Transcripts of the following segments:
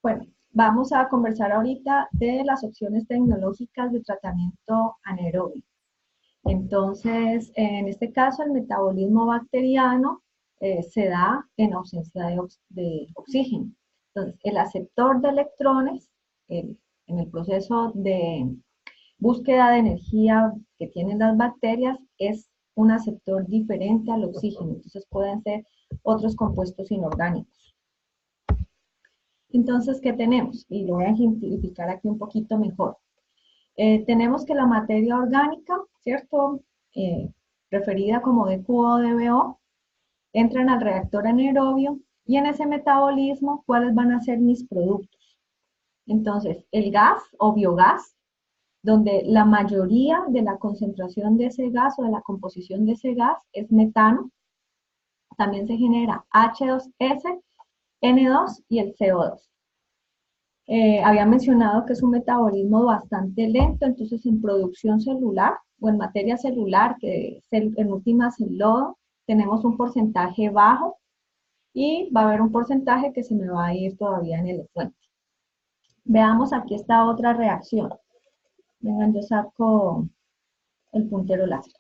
Bueno, vamos a conversar ahorita de las opciones tecnológicas de tratamiento anaerobio. Entonces, en este caso, el metabolismo bacteriano se da en ausencia de oxígeno. Entonces, el aceptor de electrones, en el proceso de búsqueda de energía que tienen las bacterias, es un aceptor diferente al oxígeno. Entonces, pueden ser otros compuestos inorgánicos. Entonces, ¿qué tenemos? Y lo voy a ejemplificar aquí un poquito mejor. Tenemos que la materia orgánica, ¿cierto? Referida como DQO o DBO, entran al reactor anaerobio y en ese metabolismo, ¿cuáles van a ser mis productos? Entonces, el gas o biogás, donde la mayoría de la concentración de ese gas o de la composición de ese gas es metano. También se genera H2S, N2 y el CO2. Había mencionado que es un metabolismo bastante lento, entonces en producción celular o en materia celular, que es en últimas el lodo, tenemos un porcentaje bajo y va a haber un porcentaje que se me va a ir todavía en el efluente. Veamos aquí esta otra reacción. Vengan, yo saco el puntero láser.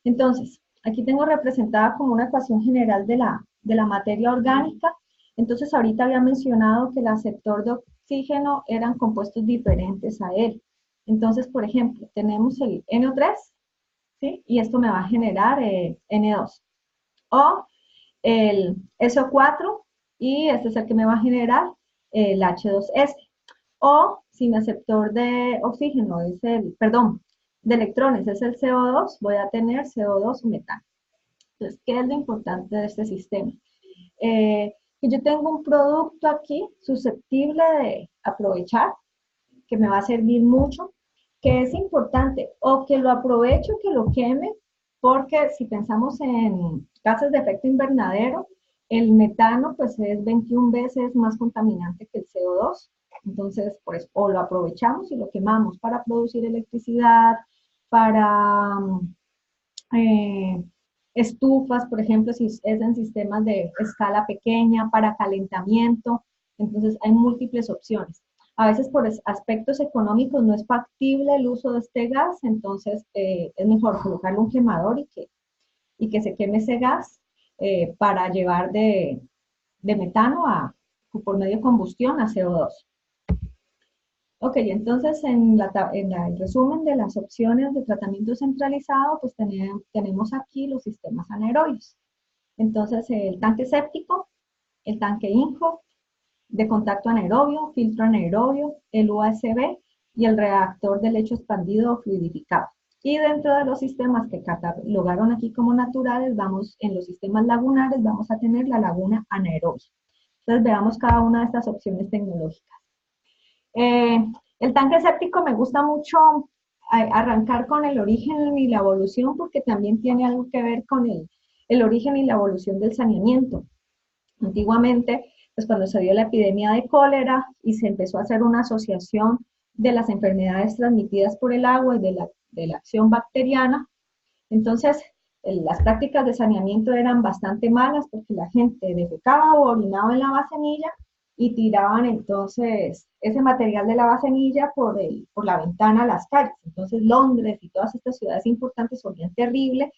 Entonces, aquí tengo representada como una ecuación general de la materia orgánica. Entonces, ahorita había mencionado que el aceptor de oxígeno eran compuestos diferentes a él. Entonces, por ejemplo, tenemos el NO3, ¿sí? Y esto me va a generar N2. O el SO4, y este es el que me va a generar el H2S. O si mi aceptor de oxígeno es de electrones es el CO2, voy a tener CO2 metano. Entonces, ¿qué es lo importante de este sistema? Que yo tengo un producto aquí susceptible de aprovechar, que me va a servir mucho, que es importante, o que lo aprovecho, que lo queme, porque si pensamos en gases de efecto invernadero, el metano pues es 21 veces más contaminante que el CO2. Entonces, pues, o lo aprovechamos y lo quemamos para producir electricidad, para estufas, por ejemplo, si es en sistemas de escala pequeña, para calentamiento. Entonces, hay múltiples opciones. A veces por aspectos económicos no es factible el uso de este gas, entonces es mejor colocarle un quemador y que se queme ese gas para llevar de metano por medio de combustión a CO2. Ok, entonces en el resumen de las opciones de tratamiento centralizado, pues tenemos aquí los sistemas anaerobios. Entonces el tanque séptico, el tanque INJO, de contacto anaerobio, filtro anaerobio, el USB y el reactor de lecho expandido o fluidificado. Y dentro de los sistemas que catalogaron aquí como naturales, en los sistemas lagunares, vamos a tener la laguna anaerobia. Entonces veamos cada una de estas opciones tecnológicas. El tanque séptico me gusta mucho arrancar con el origen y la evolución porque también tiene algo que ver con el origen y la evolución del saneamiento. Antiguamente, pues cuando se dio la epidemia de cólera y se empezó a hacer una asociación de las enfermedades transmitidas por el agua y de la acción bacteriana, entonces las prácticas de saneamiento eran bastante malas porque la gente defecaba o orinaba en la vasenilla y tiraban entonces ese material de la vasenilla por la ventana a las calles. Entonces Londres y todas estas ciudades importantes olían terrible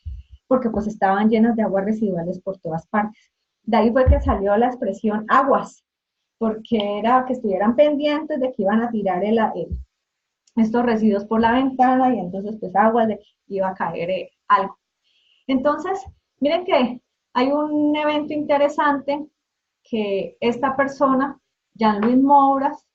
porque pues estaban llenas de aguas residuales por todas partes. De ahí fue que salió la expresión aguas, porque era que estuvieran pendientes de que iban a tirar estos residuos por la ventana y entonces pues aguas de que iba a caer algo. Entonces, miren que hay un evento interesante que esta persona, Jean-Louis Mouras,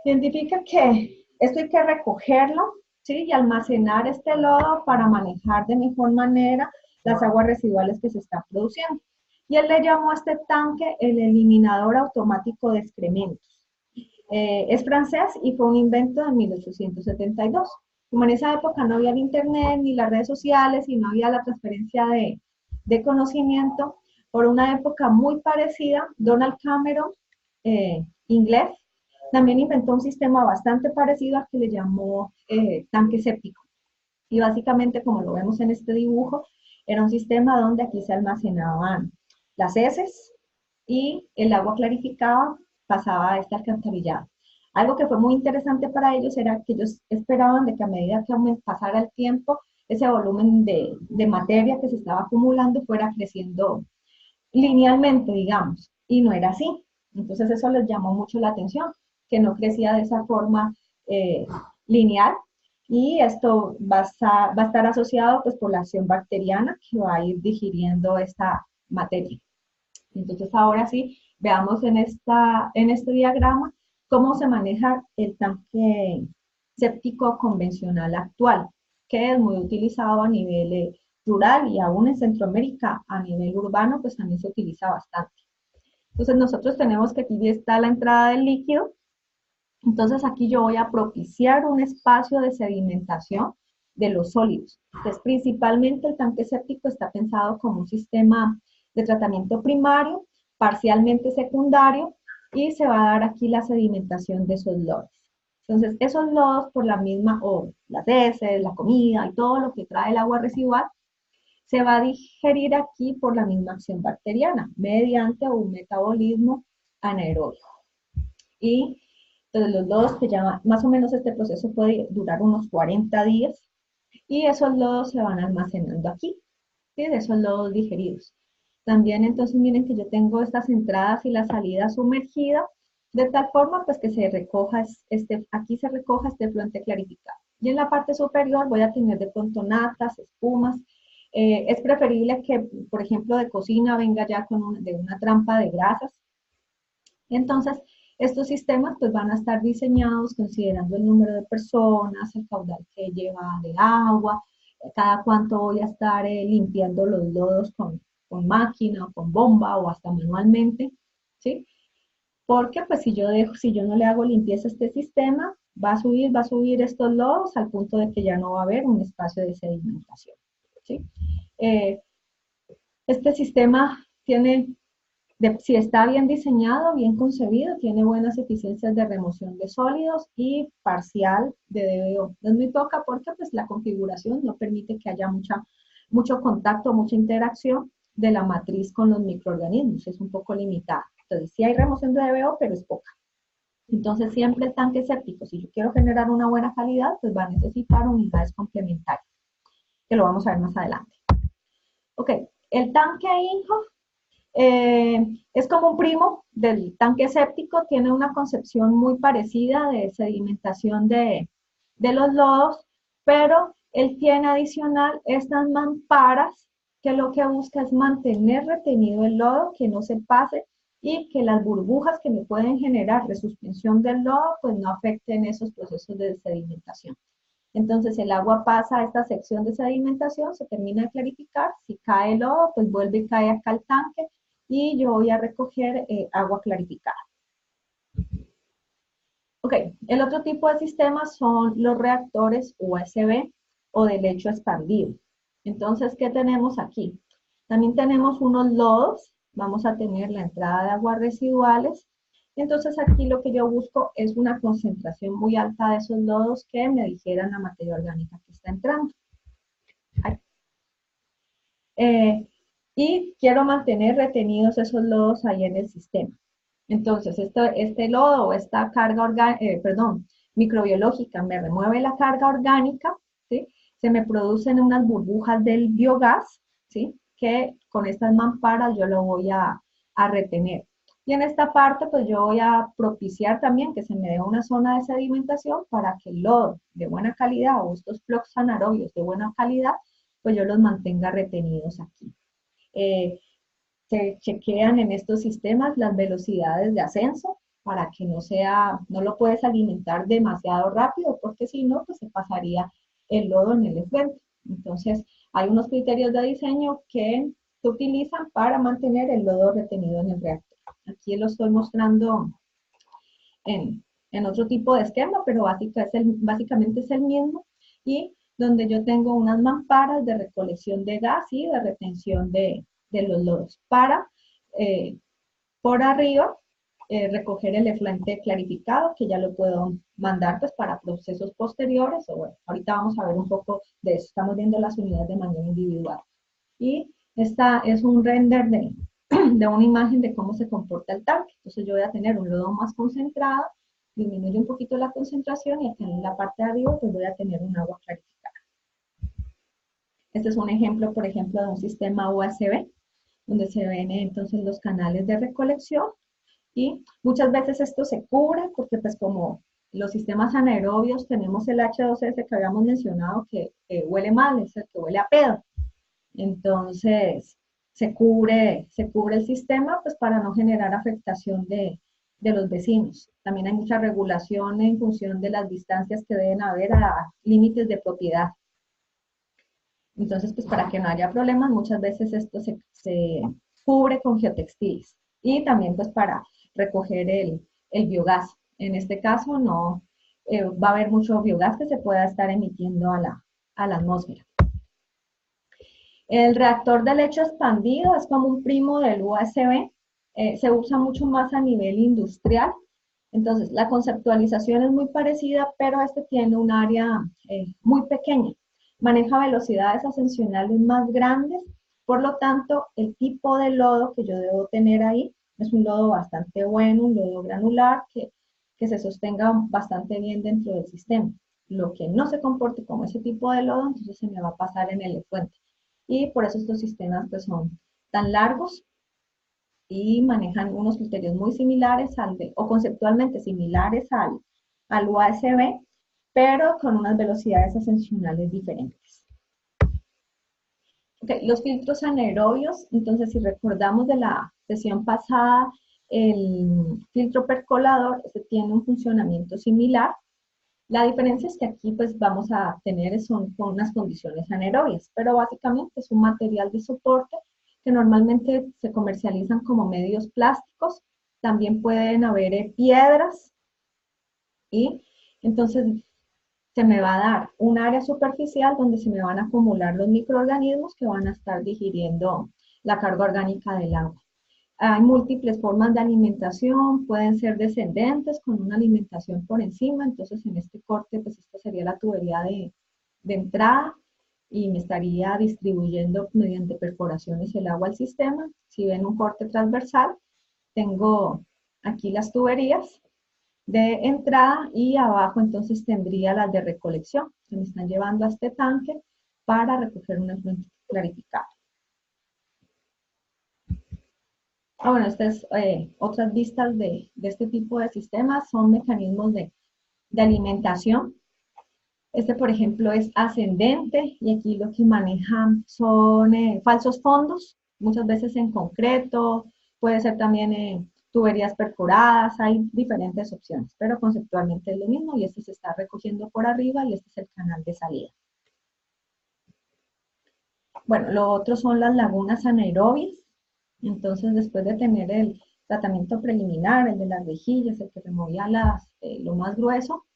identifica que esto hay que recogerlo, ¿sí? Y almacenar este lodo para manejar de mejor manera las aguas residuales que se están produciendo. Y él le llamó a este tanque el eliminador automático de excrementos. Es francés y fue un invento de 1872. Como en esa época no había el internet ni las redes sociales y no había la transferencia de conocimiento, por una época muy parecida, Donald Cameron, inglés, también inventó un sistema bastante parecido al que le llamó tanque séptico. Y básicamente, como lo vemos en este dibujo, era un sistema donde aquí se almacenaban las heces y el agua clarificada pasaba a este alcantarillado. Algo que fue muy interesante para ellos era que ellos esperaban de que a medida que pasara el tiempo, ese volumen de materia que se estaba acumulando fuera creciendo linealmente, digamos, y no era así. Entonces eso les llamó mucho la atención, que no crecía de esa forma eh, lineal, y esto va a estar asociado pues por la acción bacteriana que va a ir digiriendo esta materia. Entonces ahora sí, veamos en este diagrama cómo se maneja el tanque séptico convencional actual, que es muy utilizado a nivel rural y aún en Centroamérica a nivel urbano, pues también se utiliza bastante. Entonces nosotros tenemos que aquí está la entrada del líquido, entonces aquí yo voy a propiciar un espacio de sedimentación de los sólidos. Entonces principalmente el tanque séptico está pensado como un sistema de tratamiento primario, parcialmente secundario, y se va a dar aquí la sedimentación de esos lodos. Entonces esos lodos por la misma, o las heces, la comida y todo lo que trae el agua residual, se va a digerir aquí por la misma acción bacteriana, mediante un metabolismo anaerobio. Y entonces los lodos que ya más o menos este proceso puede durar unos 40 días, y esos lodos se van almacenando aquí, ¿sí? De esos lodos digeridos. También entonces miren que yo tengo estas entradas y la salida sumergida, de tal forma pues que se recoja aquí se recoja este fluente clarificado. Y en la parte superior voy a tener de pronto natas, espumas. Es preferible que, por ejemplo, de cocina venga ya de una trampa de grasas. Entonces, estos sistemas pues van a estar diseñados considerando el número de personas, el caudal que lleva de agua, cada cuánto voy a estar limpiando los lodos con máquina o con bomba o hasta manualmente, ¿sí? Porque pues si yo no le hago limpieza a este sistema, va a subir estos lodos al punto de que ya no va a haber un espacio de sedimentación, ¿sí? Eh, este sistema tiene si está bien diseñado, bien concebido, tiene buenas eficiencias de remoción de sólidos y parcial de DBO. Es muy poca porque pues, la configuración no permite que haya mucho contacto, mucha interacción de la matriz con los microorganismos, es un poco limitada. Entonces sí hay remoción de DBO, pero es poca. Entonces siempre el tanque séptico, si yo quiero generar una buena calidad, pues va a necesitar unidades complementarias, que lo vamos a ver más adelante. Ok, el tanque INCO es como un primo del tanque séptico, tiene una concepción muy parecida de sedimentación de los lodos, pero él tiene adicional estas mamparas que lo que busca es mantener retenido el lodo, que no se pase y que las burbujas que me pueden generar resuspensión del lodo pues no afecten esos procesos de sedimentación. Entonces el agua pasa a esta sección de sedimentación, se termina de clarificar, si cae el lodo, pues vuelve y cae acá al tanque, y yo voy a recoger agua clarificada. Ok, el otro tipo de sistemas son los reactores USB o de lecho expandido. Entonces, ¿qué tenemos aquí? También tenemos unos lodos, vamos a tener la entrada de aguas residuales. Entonces aquí lo que yo busco es una concentración muy alta de esos lodos que me dijeran la materia orgánica que está entrando. Y quiero mantener retenidos esos lodos ahí en el sistema. Entonces, este lodo o esta carga microbiológica me remueve la carga orgánica, ¿sí? Se me producen unas burbujas del biogás, ¿sí? Que con estas mamparas yo lo voy a retener. Y en esta parte, pues yo voy a propiciar también que se me dé una zona de sedimentación para que el lodo de buena calidad o estos flux anaerobios de buena calidad, pues yo los mantenga retenidos aquí. Eh, Se chequean en estos sistemas las velocidades de ascenso para que no lo puedes alimentar demasiado rápido, porque si no, pues se pasaría el lodo en el efluente. Entonces, hay unos criterios de diseño que se utilizan para mantener el lodo retenido en el reactor. Aquí lo estoy mostrando en otro tipo de esquema, pero básicamente es el mismo, y donde yo tengo unas mamparas de recolección de gas y de retención de los lodos para por arriba recoger el efluente clarificado, que ya lo puedo mandar pues para procesos posteriores, o bueno, ahorita vamos a ver un poco de eso, estamos viendo las unidades de manera individual. Y esta es un render de una imagen de cómo se comporta el tanque. Entonces yo voy a tener un lodo más concentrado, disminuye un poquito la concentración y aquí en la parte de arriba pues voy a tener un agua clarificada. Este es un ejemplo, por ejemplo, de un sistema USB, donde se ven entonces los canales de recolección y muchas veces esto se cubre porque pues como los sistemas anaerobios tenemos el H2S que habíamos mencionado que huele mal, es el que huele a pedo. Entonces se cubre el sistema pues para no generar afectación de los vecinos. También hay mucha regulación en función de las distancias que deben haber a límites de propiedad. Entonces, pues para que no haya problemas, muchas veces esto se cubre con geotextiles. Y también pues para recoger el biogás. En este caso no va a haber mucho biogás que se pueda estar emitiendo a la atmósfera. El reactor de lecho expandido es como un primo del USB. Se usa mucho más a nivel industrial. Entonces, la conceptualización es muy parecida, pero este tiene un área muy pequeña. Maneja velocidades ascensionales más grandes, por lo tanto, el tipo de lodo que yo debo tener ahí es un lodo bastante bueno, un lodo granular que se sostenga bastante bien dentro del sistema. Lo que no se comporte como ese tipo de lodo, entonces se me va a pasar en el efluente. Y por eso estos sistemas pues, son tan largos y manejan unos criterios muy similares o conceptualmente similares al USB, pero con unas velocidades ascensionales diferentes. Okay, los filtros anaerobios, entonces si recordamos de la sesión pasada, el filtro percolador este tiene un funcionamiento similar. La diferencia es que aquí pues vamos a tener son con unas condiciones anaerobias, pero básicamente es un material de soporte que normalmente se comercializan como medios plásticos. También pueden haber piedras y entonces se me va a dar un área superficial donde se me van a acumular los microorganismos que van a estar digiriendo la carga orgánica del agua. Hay múltiples formas de alimentación, pueden ser descendentes con una alimentación por encima, entonces en este corte pues esta sería la tubería de entrada y me estaría distribuyendo mediante perforaciones el agua al sistema. Si ven un corte transversal, tengo aquí las tuberías de entrada y abajo entonces tendría las de recolección que me están llevando a este tanque para recoger un efluente clarificado. Bueno, estas otras vistas de este tipo de sistemas son mecanismos de alimentación. Este, por ejemplo, es ascendente y aquí lo que manejan son falsos fondos, muchas veces en concreto, puede ser también tuberías perforadas, hay diferentes opciones, pero conceptualmente es lo mismo y este se está recogiendo por arriba y este es el canal de salida. Bueno, lo otro son las lagunas anaerobias. Entonces, después de tener el tratamiento preliminar, el de las rejillas, el que removía lo más grueso,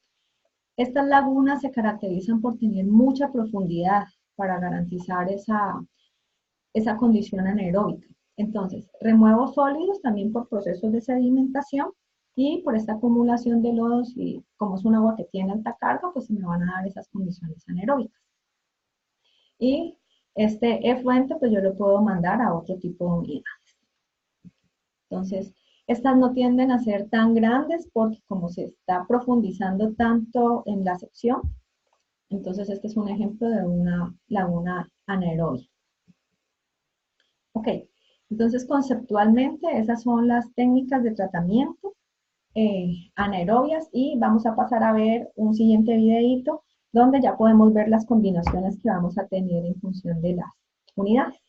estas lagunas se caracterizan por tener mucha profundidad para garantizar esa condición anaeróbica. Entonces, remuevo sólidos también por procesos de sedimentación y por esta acumulación de lodos y como es un agua que tiene alta carga, pues se me van a dar esas condiciones anaeróbicas. Y este efluente, pues yo lo puedo mandar a otro tipo de unidades. Entonces, estas no tienden a ser tan grandes porque como se está profundizando tanto en la sección, entonces este es un ejemplo de una laguna anaerobia. Ok, entonces conceptualmente esas son las técnicas de tratamiento anaerobias y vamos a pasar a ver un siguiente videito donde ya podemos ver las combinaciones que vamos a tener en función de las unidades.